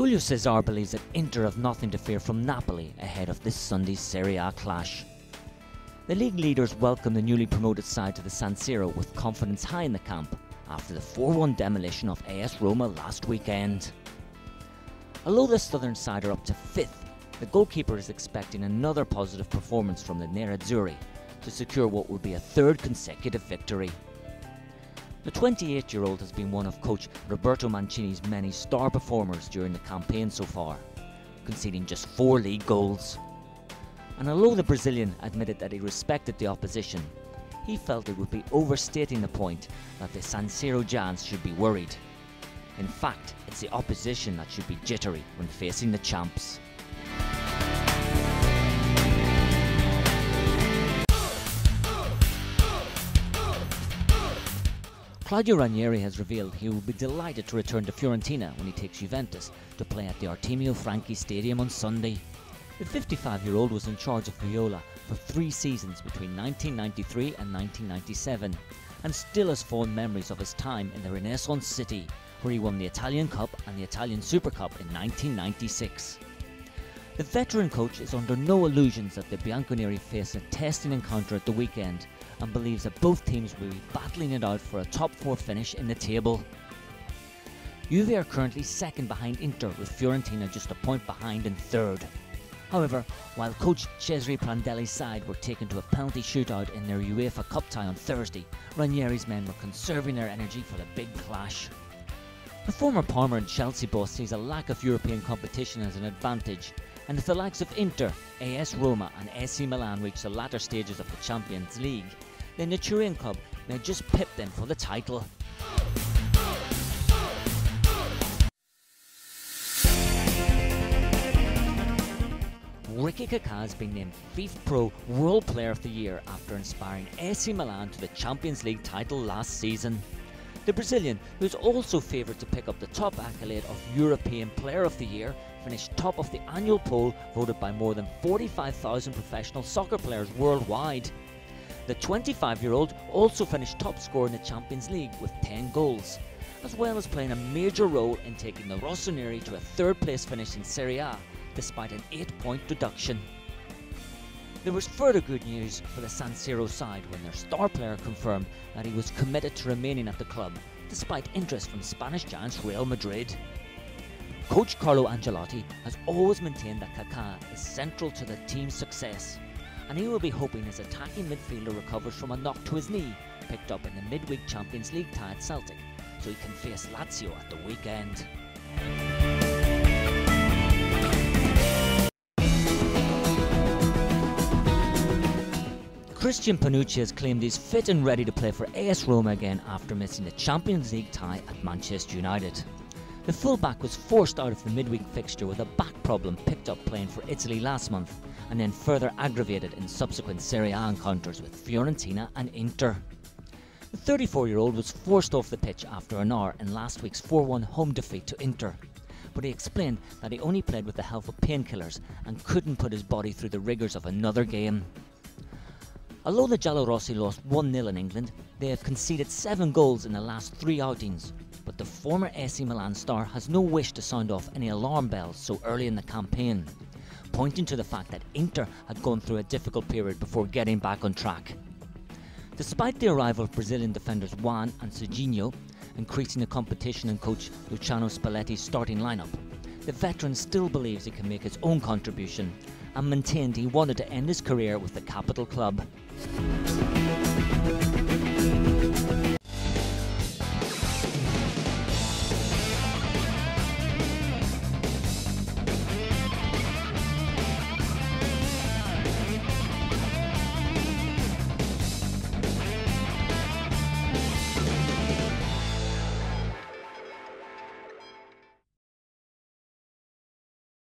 Julio Cesar believes that Inter have nothing to fear from Napoli ahead of this Sunday's Serie A clash. The league leaders welcome the newly promoted side to the San Siro with confidence high in the camp after the 4-1 demolition of AS Roma last weekend. Although the southern side are up to 5th, the goalkeeper is expecting another positive performance from the Nerazzurri to secure what would be a 3rd consecutive victory. The 28-year-old has been one of coach Roberto Mancini's many star performers during the campaign so far, conceding just 4 league goals. And although the Brazilian admitted that he respected the opposition, he felt it would be overstating the point that the San Siro Giants should be worried. In fact, it's the opposition that should be jittery when facing the champs. Claudio Ranieri has revealed he will be delighted to return to Fiorentina when he takes Juventus to play at the Artemio Franchi Stadium on Sunday. The 55-year-old was in charge of Viola for 3 seasons between 1993 and 1997 and still has fond memories of his time in the Renaissance city, where he won the Italian Cup and the Italian Super Cup in 1996. The veteran coach is under no illusions that the Bianconeri face a testing encounter at the weekend and believes that both teams will be battling it out for a top 4 finish in the table. Juve are currently 2nd behind Inter, with Fiorentina just a point behind in 3rd. However, while coach Cesare Prandelli's side were taken to a penalty shootout in their UEFA Cup tie on Thursday, Ranieri's men were conserving their energy for the big clash. The former Parma and Chelsea boss sees a lack of European competition as an advantage, and if the likes of Inter, AS Roma and AC Milan reach the latter stages of the Champions League, then the Turin club may just pip them for the title. Ricky Kaká has been named FIFA Pro World Player of the Year after inspiring AC Milan to the Champions League title last season. The Brazilian, who is also favoured to pick up the top accolade of European Player of the Year, finished top of the annual poll voted by more than 45,000 professional soccer players worldwide. The 25-year-old also finished top scorer in the Champions League with 10 goals, as well as playing a major role in taking the Rossoneri to a 3rd place finish in Serie A, despite an 8-point deduction. There was further good news for the San Siro side when their star player confirmed that he was committed to remaining at the club, despite interest from Spanish giants Real Madrid. Coach Carlo Ancelotti has always maintained that Kaká is central to the team's success, and he will be hoping his attacking midfielder recovers from a knock to his knee picked up in the midweek Champions League tie at Celtic, so he can face Lazio at the weekend. Christian Panucci has claimed he's fit and ready to play for AS Roma again after missing the Champions League tie at Manchester United. The fullback was forced out of the midweek fixture with a back problem picked up playing for Italy last month, and then further aggravated in subsequent Serie A encounters with Fiorentina and Inter. The 34-year-old was forced off the pitch after an hour in last week's 4-1 home defeat to Inter, but he explained that he only played with the help of painkillers and couldn't put his body through the rigours of another game. Although the Giallorossi lost 1-0 in England, they have conceded 7 goals in the last 3 outings, but the former AC Milan star has no wish to sound off any alarm bells so early in the campaign, pointing to the fact that Inter had gone through a difficult period before getting back on track. Despite the arrival of Brazilian defenders Juan and Serginho, increasing the competition in coach Luciano Spalletti's starting lineup, the veteran still believes he can make his own contribution and maintained he wanted to end his career with the capital club.